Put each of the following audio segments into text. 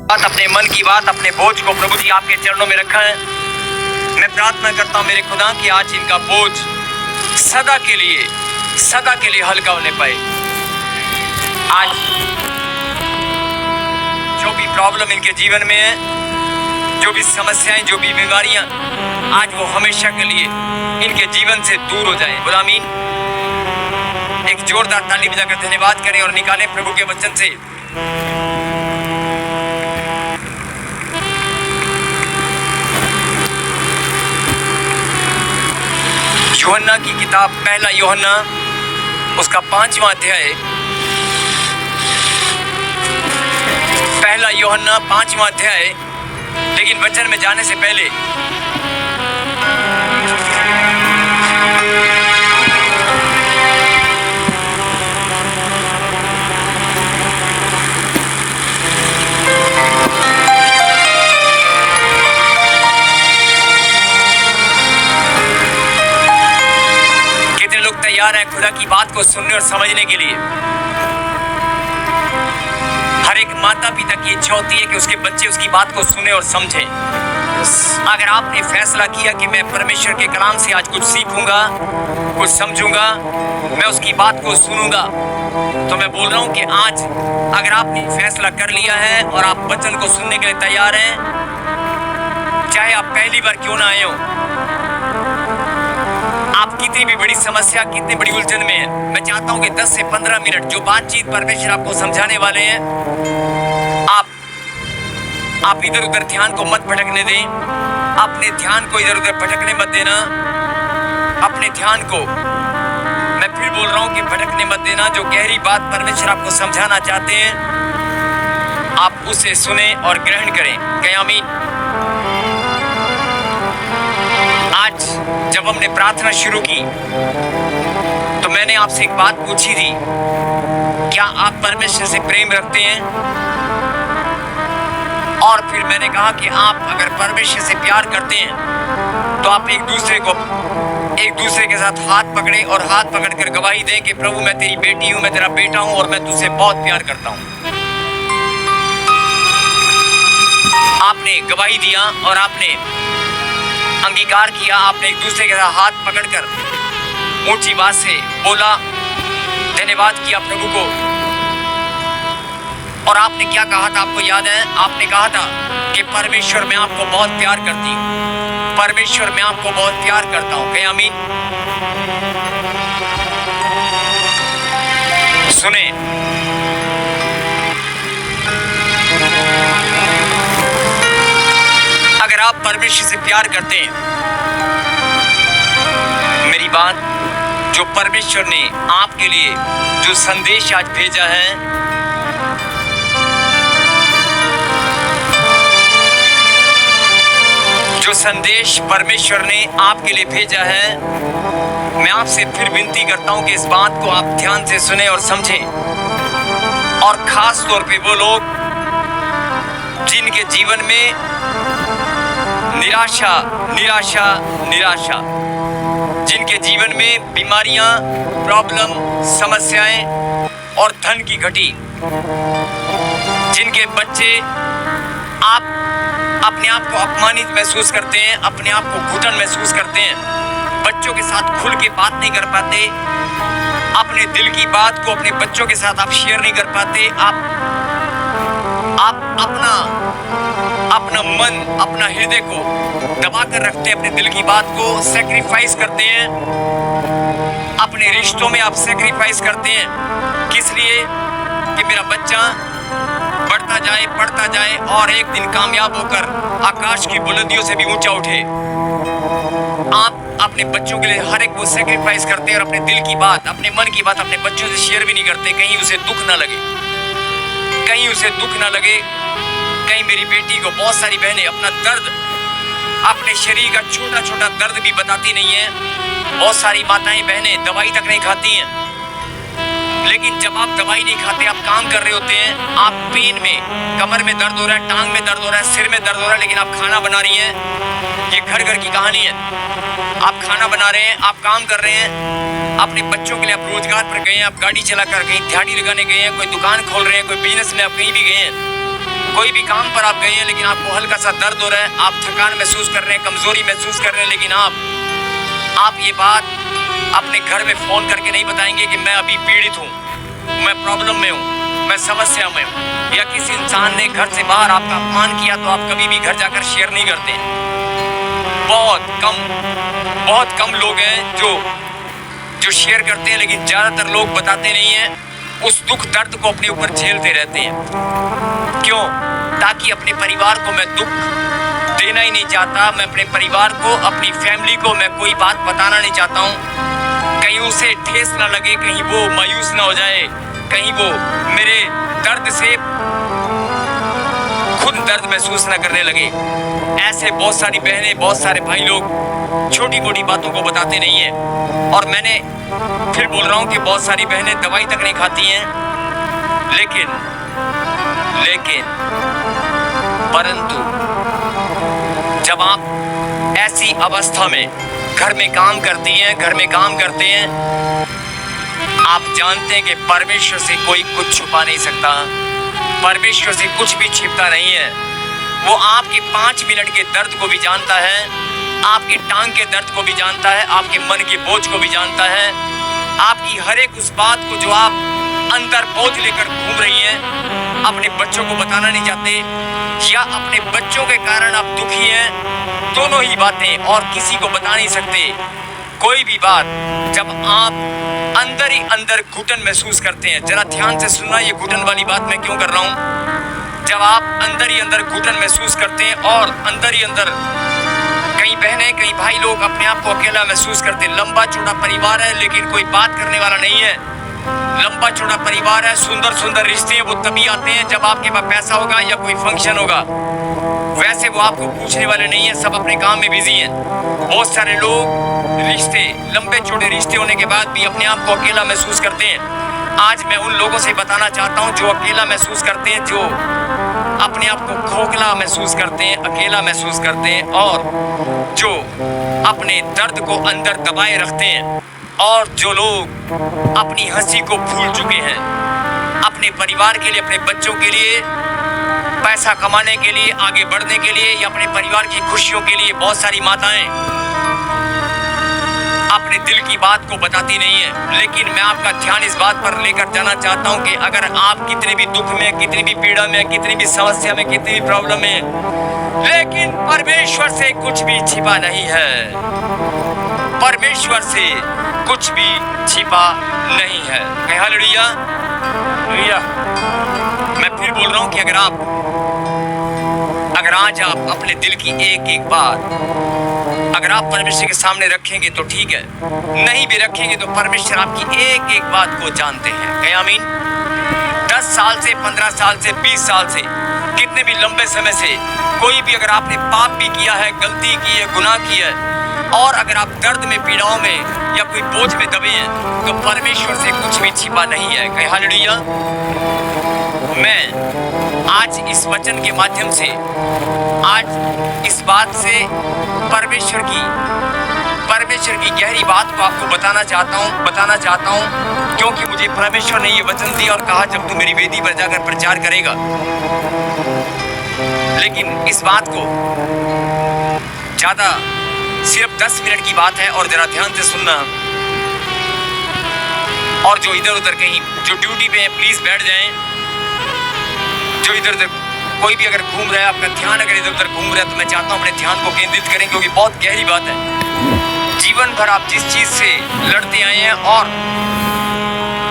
बात, अपने मन की बात, अपने बोझ को प्रभु जी आपके चरणों में रखा है। मैं प्रार्थना करता हूँ मेरे खुदा कि आज इनका बोझ सदा के लिए हल्का होने पाए। आज जो भी प्रॉब्लम इनके जीवन में है, जो भी समस्याएं, जो भी बीमारियां, आज वो हमेशा के लिए इनके जीवन से दूर हो जाएं। बोलो आमीन। एक जोरदार ताली बजाकर धन्यवाद करें और निकालें प्रभु के वचन से। यूहन्ना की किताब पहला यूहन्ना उसका 5वां अध्याय, पहला यूहन्ना 5वां अध्याय। लेकिन वचन में जाने से पहले तैयार है खुदा की बात को सुनने और समझने के लिए। हर एक माता पिता की इच्छा होती है कि उसके बच्चे उसकी बात को सुने और समझें। अगर आपने फैसला किया कि मैं परमेश्वर के कलाम से आज कुछ सीखूंगा, कुछ समझूंगा, मैं उसकी बात को सुनूंगा, तो मैं बोल रहा हूं कि आज अगर आपने फैसला कर लिया है और आप वचन को सुनने के लिए तैयार हैं, चाहे आप पहली बार क्यों ना आए हो, आप कितनी भी बड़ी समस्या, कितनी बड़ी उलझन में है, मैं चाहता हूं कि 10 से 15 मिनट जो बातचीत परमेश्वर आपको समझाने वाले हैं, आप इधर उधर ध्यान को मत भटकने दें। अपने ध्यान को इधर उधर भटकने मत देना। अपने ध्यान को, मैं फिर बोल रहा हूं कि भटकने मत देना। जो गहरी बात परमेश्वर आपको समझाना चाहते हैं, आप उसे सुने और ग्रहण करें। क्या आमीन। आज जब हमने प्रार्थना शुरू की तो मैंने आपसे एक बात पूछी थी, क्या आप परमेश्वर से प्रेम रखते हैं? और फिर मैंने कहा कि आप अगर परमेश्वर से प्यार करते हैं तो आप एक दूसरे के साथ हाथ पकड़े और हाथ पकड़कर गवाही दें कि प्रभु मैं तेरी बेटी हूं, मैं तेरा बेटा हूं और मैं तुझसे बहुत प्यार करता हूं। आपने गवाही दिया और आपने अंगीकार किया। आपने एक दूसरे के साथ हाथ पकड़कर ऊंची आवाज से बोला, धन्यवाद किया प्रभु को। और आपने क्या कहा था, आपको याद है? आपने कहा था कि परमेश्वर मैं आपको बहुत प्यार करती हूं, परमेश्वर मैं आपको बहुत प्यार करता हूं। क्या आमीन। सुने, अगर आप परमेश्वर से प्यार करते हैं, मेरी बात, जो परमेश्वर ने आपके लिए जो संदेश आज भेजा है, जो संदेश परमेश्वर ने आपके लिए भेजा है, मैं आपसे फिर विनती करता हूं कि इस बात को आप ध्यान से सुने और समझें। और खास तौर पे वो लोग जिनके जीवन में निराशा, जिनके जीवन में बीमारियां, प्रॉब्लम, समस्याएं और धन की घटी, जिनके बच्चे आप अपने आप को अपमानित महसूस करते हैं, अपने आप को घुटन महसूस करते हैं, बच्चों के साथ खुल के बात नहीं कर पाते, अपने दिल की बात को अपने बच्चों के साथ आप शेयर नहीं कर पाते, आप अपना मन, अपना हृदय को दबा कर रखते हैं, अपने दिल की बात को सैक्रिफाइस करते हैं, अपने रिश्तों में आप सैक्रिफाइस करते हैं। किस लिए? कि मेरा बच्चा बढ़ता जाए और एक दिन कामयाब होकर आकाश की बुलंदियों से भी ऊंचा उठे। आप अपने बच्चों के लिए हर एक को सैक्रिफाइस करते हैं और अपने दिल की बात, अपने मन की बात अपने बच्चों से शेयर भी नहीं करते, कहीं उसे दुख ना लगे, कहीं मेरी बेटी को, बहुत सारी बहनें अपना दर्द, अपने शरीर का छोटा छोटा दर्द भी बताती नहीं है। बहुत सारी माताएं बहनें दवाई तक नहीं खाती हैं, लेकिन जब आप दवाई नहीं खाते, आप काम कर रहे होते हैं, आप पेन में, कमर में दर्द हो रहा है, टांग में दर्द हो रहा है, सिर में दर्द हो रहा है, लेकिन आप खाना बना रही हैं। ये घर घर की कहानी है। आप खाना बना रहे हैं, आप काम कर रहे हैं, अपने बच्चों के लिए आप रोजगार पर गए हैं, आप गाड़ी चला कर कहीं दिहाड़ी लगाने गए हैं, कोई दुकान खोल रहे हैं, कोई बिजनेस में आप कहीं भी गए हैं, कोई भी काम पर आप गए हैं लेकिन आपको हल्का सा दर्द हो रहा है, आप थकान महसूस कर रहे हैं, कमजोरी महसूस कर रहे हैं, लेकिन आप ये बात अपने घर में फोन करके नहीं बताएंगे कि मैं अभी पीड़ित हूँ, मैं प्रॉब्लम में हूँ, मैं समस्या में हूँ। या किसी इंसान ने घर से बाहर आपका अपमान किया तो आप कभी भी घर जाकर शेयर नहीं करते। बहुत कम लोग हैं जो शेयर करते हैं, लेकिन ज्यादातर लोग बताते नहीं हैं। उस दुख दर्द को अपने ऊपर झेलते रहते हैं। क्यों? ताकि अपने परिवार को मैं दुख देना ही नहीं चाहता, मैं अपने परिवार को, अपनी फैमिली को मैं कोई बात बताना नहीं चाहता हूँ, कहीं उसे ठेस ना लगे, कहीं वो मायूस ना हो जाए, कहीं वो मेरे दर्द से खुद दर्द महसूस ना करने लगे। ऐसे बहुत सारी बहनें, बहुत सारे भाई लोग छोटी मोटी बातों को बताते नहीं है। और मैंने फिर बोल रहा हूँ कि बहुत सारी बहनें दवाई तक नहीं खाती हैं, लेकिन परंतु जब आप ऐसी अवस्था में घर में काम करती हैं, घर में काम करते हैं, आप जानते हैं कि परमेश्वर से कोई कुछ छुपा नहीं सकता, परमेश्वर से कुछ भी छिपता नहीं है। वो आपके 5 मिनट के दर्द को भी जानता है, आपकी टांग के दर्द को भी जानता है, आपके मन के बोझ को भी जानता है, आपकी हर एक उस बात को जो आप अंदर बोझ लेकर घूम रही हैं, अपने बच्चों को बताना नहीं चाहते, या अपने बच्चों के कारण आप दुखी हैं, दोनों ही बातें, और किसी को बता नहीं सकते कोई भी बात। जब आप अंदर ही अंदर घुटन महसूस करते हैं, जरा ध्यान से सुनना, ये घुटन वाली बात मैं क्यों कर रहा हूँ। जब आप अंदर ही अंदर घुटन महसूस करते हैं और अंदर ही अंदर कई बहनें, कई भाई लोग अपने आप को अकेला महसूस करते हैं। लंबा चौड़ा परिवार है लेकिन कोई बात करने वाला नहीं है। लंबा चौड़ा परिवार है, सुंदर सुंदर रिश्ते हैं, वो तभी आते हैं जब आपके पास पैसा होगा या कोई फंक्शन होगा। वैसे वो आपको पूछने वाले नहीं है, सब अपने काम में बिजी हैं। बहुत सारे लोग रिश्ते, लंबे चौड़े रिश्ते होने के बाद भी अपने आप को अकेला महसूस करते हैं। आज मैं उन लोगों से बताना चाहता हूँ जो अकेला महसूस करते हैं, जो अपने आप को खोखला महसूस करते हैं, अकेला महसूस करते हैं, और जो अपने दर्द को अंदर दबाए रखते हैं, और जो लोग अपनी हंसी को भूल चुके हैं, अपने परिवार के लिए, अपने बच्चों के लिए, पैसा कमाने के लिए, आगे बढ़ने के लिए, या अपने परिवार की खुशियों के लिए। बहुत सारी माताएं अपने दिल की बात को बताती नहीं है, लेकिन मैं आपका ध्यान इस बात पर लेकर जाना चाहता हूं कि अगर आप कितने भी दुख में, कितनी भी पीड़ा में, कितनी भी समस्या में, कितनी भी प्रॉब्लम में, लेकिन परमेश्वर से कुछ भी छिपा नहीं है, परमेश्वर से कुछ भी छिपा नहीं है। हालेलुया। मैं फिर बोल रहा हूं कि अगर आज आप अपने दिल की एक एक बात अगर आप परमेश्वर के सामने रखेंगे तो ठीक है, नहीं भी रखेंगे तो परमेश्वर आपकी एक एक बात को जानते हैं। क्या आमीन? 10 साल से, 15 साल से, 20 साल से, कितने भी लंबे समय से कोई भी अगर आपने पाप भी किया है, गलती की है, गुनाह किया है, और अगर आप दर्द में, पीड़ाओं में या कोई बोझ में दबे हैं, तो परमेश्वर से कुछ भी छिपा नहीं है। कहीं हालेलुया। मैं आज इस वचन के माध्यम से, आज इस बात से परमेश्वर की गहरी बात को आपको बताना चाहता हूँ, क्योंकि मुझे परमेश्वर ने ये वचन दिया और कहा जब तू मेरी वेदी पर जाकर प्रचार करेगा। लेकिन इस बात को ज्यादा, सिर्फ 10 मिनट की बात है, और जरा ध्यान से सुनना। और जो इधर उधर कहीं, जो ड्यूटी पे है, प्लीज बैठ जाएं। जो इधर उधर कोई भी अगर घूम रहा है, आपका ध्यान अगर इधर उधर घूम रहा है, तो मैं चाहता हूँ अपने ध्यान को केंद्रित करें, क्योंकि बहुत गहरी बात है। जीवन भर आप जिस चीज से लड़ते आए हैं,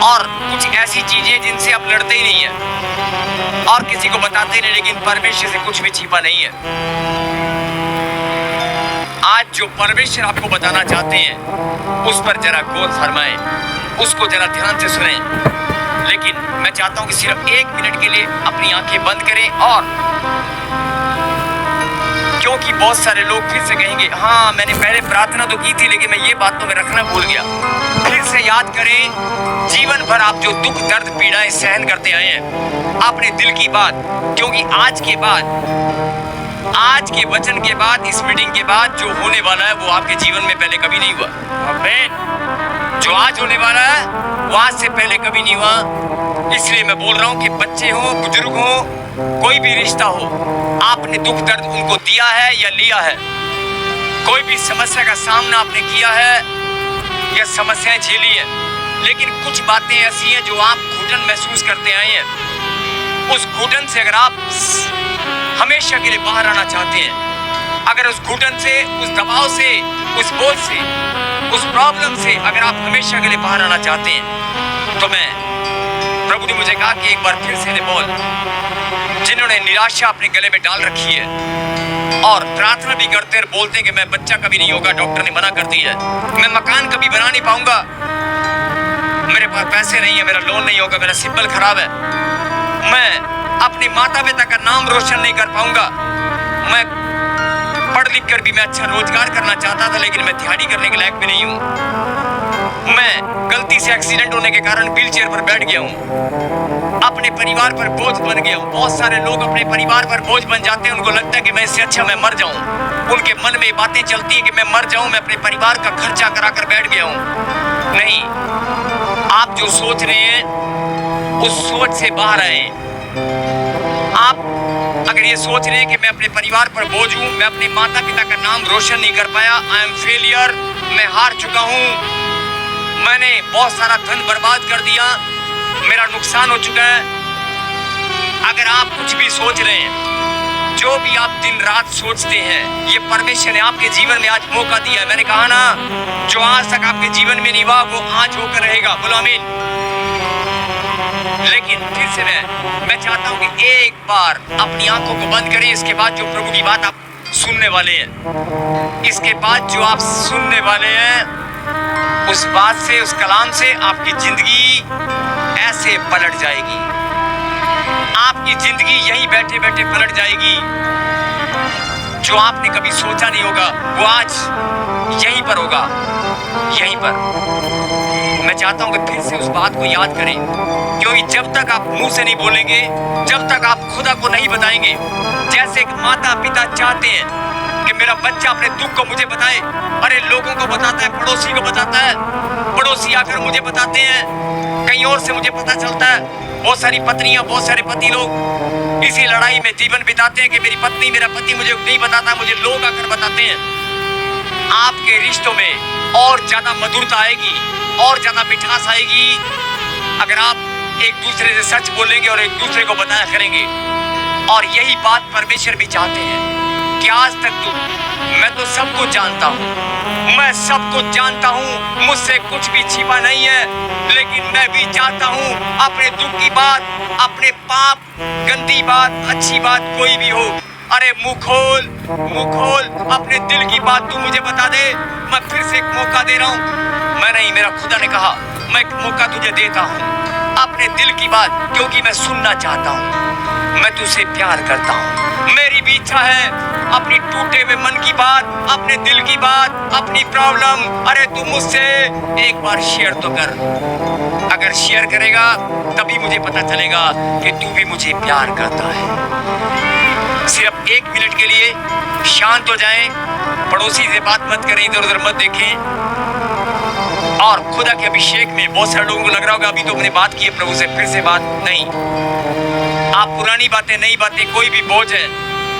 और कुछ ऐसी चीजें जिनसे आप लड़ते ही नहीं है और किसी को बताते नहीं, लेकिन परमेश्वर से कुछ भी छिपा नहीं है। आज जो परमेश्वर आपको बताना चाहते हैं उस पर जरा गौर फरमाएं, उसको जरा ध्यान से सुनें। लेकिन मैं चाहता हूं कि सिर्फ 1 मिनट के लिए अपनी आंखें बंद करें, और क्योंकि बहुत सारे लोग फिर से कहेंगे, हाँ मैंने पहले प्रार्थना तो की थी लेकिन मैं ये बात तो मैं रखना भूल गया। फिर से याद करें, जीवन भर आप जो दुख दर्द पीड़ाएं सहन करते आए हैं, अपने दिल की बात, क्योंकि आज के वचन के बाद, इस मीटिंग के बाद जो होने वाला है वो आपके जीवन में पहले कभी नहीं हुआ। आमीन। जो आज होने वाला है वो आज से पहले कभी नहीं हुआ। इसलिए मैं बोल रहा हूँ कि बच्चे हो, बुजुर्ग हो, कोई भी रिश्ता हो, आपने दुख दर्द उनको दिया है या लिया है? कोई भी समस्या का सामना आपने किया है या समस्याएं झेली है? लेकिन कुछ बातें ऐसी हैं जो आप घुटन महसूस करते आए हैं। उस घुटन से अगर आप हमेशा के लिए बाहर आना चाहते हैं, अगर उस घुटन से, उस दबाव से, उस बोझ से, उस प्रॉब्लम से अगर आप हमेशा के लिए बाहर आना चाहते हैं, तो प्रभु ने मुझे कहा कि एक बार फिर से बोल, जिन्होंने निराशा अपने गले में डाल रखी है और प्रार्थना भी करते हैं, बोलते हैं कि मैं बच्चा कभी नहीं होगा, डॉक्टर ने मना कर दिया है, मैं मकान कभी बना नहीं पाऊंगा, मेरे पास पैसे नहीं है, मेरा लोन नहीं होगा, मेरा सिबिल खराब है, मैं अपने माता पिता का नाम रोशन नहीं कर पाऊंगा, मैं पढ़ लिख कर भी मैं अच्छा रोजगार करना चाहता था लेकिन मैं दिहाड़ी करने के लायक भी नहीं हूँ, मैं गलती से एक्सीडेंट होने के कारण व्हील चेयर पर बैठ गया हूँ, अपने परिवार पर बोझ बन गया हूँ। बहुत सारे लोग अपने परिवार पर बोझ बन जाते हैं, उनको लगता है कि मैं इससे अच्छा मैं मर जाऊँ, उनके मन में बातें चलती है कि मैं मर जाऊँ, मैं अपने परिवार का खर्चा करा कर बैठ गया हूँ। नहीं, आप जो सोच रहे हैं उस सोच से बाहर आए। आप अगर ये सोच रहे हैं कि मैं अपने परिवार पर बोझ हूँ, मैं अपने माता पिता का नाम रोशन नहीं कर पाया, आई एम फेलियर, मैं हार चुका हूँ, मैंने बहुत सारा धन बर्बाद कर दिया, मेरा नुकसान हो चुका है। अगर आप कुछ भी सोच रहे हैं, जो भी आप दिन रात सोचते हैं, ये परमेश्वर ने आपके जीवन में आज मौका दिया है। मैंने कहा ना, जो आज तक आपके जीवन में नहीं हुआ वो आज होकर रहेगा। बोलो आमीन। लेकिन फिर से मैं चाहता हूं कि एक बार अपनी आंखों को बंद करें। इसके बाद जो प्रभु की बात आप सुनने वाले हैं, इसके बाद जो आप सुनने वाले हैं, उस बात से, उस कलाम से आपकी जिंदगी ऐसे पलट जाएगी, आपकी जिंदगी यहीं बैठे बैठे पलट जाएगी। जो आपने कभी सोचा नहीं होगा वो आज यहीं पर होगा, यहीं पर। मैं चाहता हूं कि फिर से उस बात को याद करें, क्योंकि जब तक आप मुंह से नहीं बोलेंगे, जब तक आप खुदा को नहीं बताएंगे, जैसे एक माता पिता चाहते हैं कि मेरा बच्चा अपने दुख को मुझे बताए, अरे लोगों को बताता है, पड़ोसी को बताता है, पड़ोसी आकर मुझे बताते हैं, कहीं और से मुझे पता चलता है। बहुत सारी पत्नियां, बहुत सारे पति लोग इसी लड़ाई में जीवन बिताते हैं कि मेरी पत्नी, मेरा पति मुझे नहीं बताता, मुझे लोग आकर बताते हैं। आपके रिश्तों में और ज्यादा मधुरता आएगी, और ज्यादा मिठास आएगी अगर आप एक दूसरे से सच बोलेंगे और एक दूसरे को बताया करेंगे। और यही बात परमेश्वर भी चाहते हैं कि आज तक मैं तो सब कुछ जानता हूँ, मैं सब कुछ जानता हूँ, मुझसे कुछ भी छिपा नहीं है, लेकिन मैं भी चाहता हूँ अपने दुख की बात, अपने पाप, गंदी बात, अच्छी बात कोई भी हो, अरे मुंह खोल, अपने दिल की बात तू मुझे बता दे। मैं फिर से एक मौका दे रहा हूँ, मैं नहीं, मेरा खुदा ने कहा मैं एक मौका तुझे देता हूँ अपने दिल की बात, क्योंकि मैं सुनना चाहता हूँ, मैं तुझसे प्यार करता हूँ। मेरी भी इच्छा है अपनी टूटे हुए मन की बात, अपने दिल की बात, अपनी प्रॉब्लम, अरे तू मुझसे एक बार शेयर तो कर। अगर शेयर करेगा तभी मुझे पता चलेगा कि तू भी मुझे प्यार करता है। सिर्फ 1 मिनट के लिए शांत हो जाएं, पड़ोसी से बात मत करें, इधर उधर मत देखें। और खुदा के अभिषेक में बहुत सारे लोगों को लग रहा होगा अभी तो अपने बात की है प्रभु से, फिर से बात नहीं। आप पुरानी बातें, नई बातें, कोई भी बोझ है,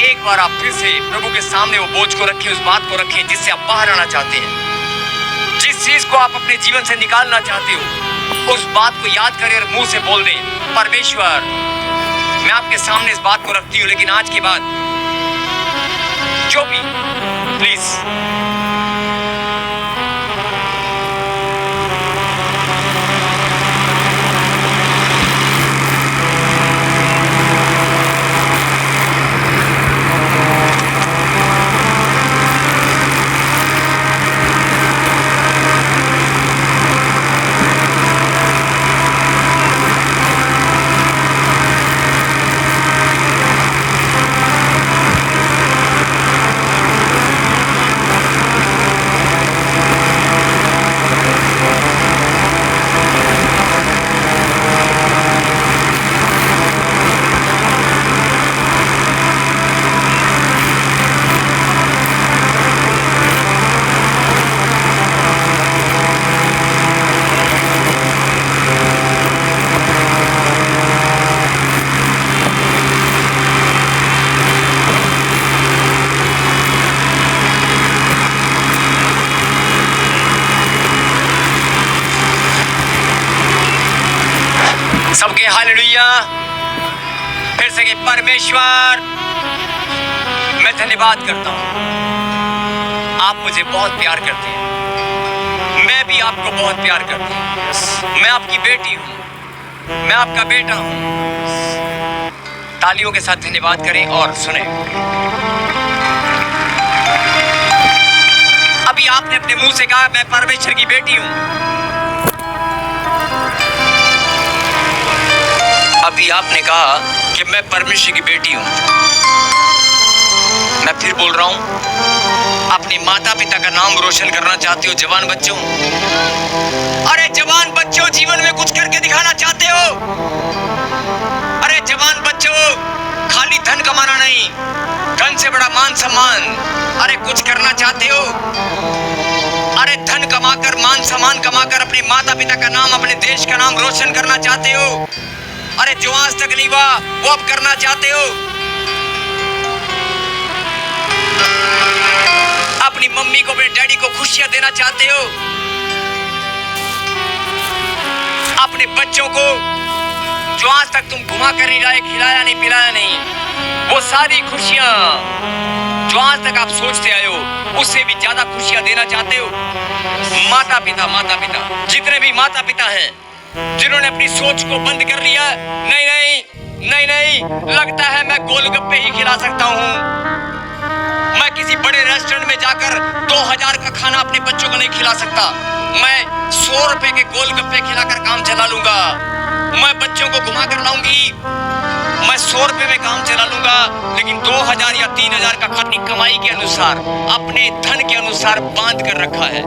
एक बार आप फिर से प्रभु के सामने वो बोझ को रखें, उस बात को रखें जिससे आप बाहर आना चाहते हैं, जिस चीज को आप अपने जीवन से निकालना चाहते हो, उस बात को याद करें और मुंह से बोल दें, परमेश्वर मैं आपके सामने इस बात को रखती हूँ, लेकिन आज के बाद जो भी, प्लीज बोलेंगे परमेश्वर मैं धन्यवाद करता हूं, आप मुझे बहुत प्यार करते हैं, मैं भी आपको बहुत प्यार करती हूं, मैं आपकी बेटी हूं, मैं आपका बेटा हूं। तालियों के साथ धन्यवाद करें और सुने। अभी आपने अपने मुंह से कहा मैं परमेश्वर की बेटी हूं। अभी आपने कहा कि मैं परमेश्वर की बेटी हूं। मैं फिर बोल रहा हूं, अपने माता पिता का नाम रोशन करना चाहते हो जवान बच्चों? अरे जवान बच्चों, जीवन में कुछ करके दिखाना चाहते हो? अरे जवान बच्चों, खाली धन कमाना नहीं, धन से बड़ा मान सम्मान। अरे कुछ करना चाहते हो? अरे धन कमाकर, मान सम्मान कमाकर अपने माता पिता का नाम, अपने देश का नाम रोशन करना चाहते हो? अरे जो आज तक नहीं हुआ वो अब करना चाहते हो? अपनी मम्मी को, अपने डैडी को खुशियां देना चाहते हो? अपने बच्चों को जो आज तक तुम घुमा कर नहीं लाए, खिलाया नहीं, पिलाया नहीं, वो सारी खुशियां जो आज तक आप सोचते आए हो उससे भी ज्यादा खुशियां देना चाहते हो? माता पिता जितने भी माता पिता हैं जिन्होंने अपनी सोच को बंद कर लिया, नहीं नहीं नहीं नहीं, लगता है मैं गोलगप्पे ही खिला सकता हूं, मैं किसी बड़े रेस्टोरेंट में जाकर 2000 का खाना अपने बच्चों को नहीं खिला सकता, मैं 100 रुपए के गोलगप्पे खिलाकर काम चला लूंगा, मैं बच्चों को घुमा कर लाऊंगी, मैं 100 रुपए में काम चला लूंगा, लेकिन 2000 या 3000 का अपनी कमाई के अनुसार, अपने धन के अनुसार बांध कर रखा है।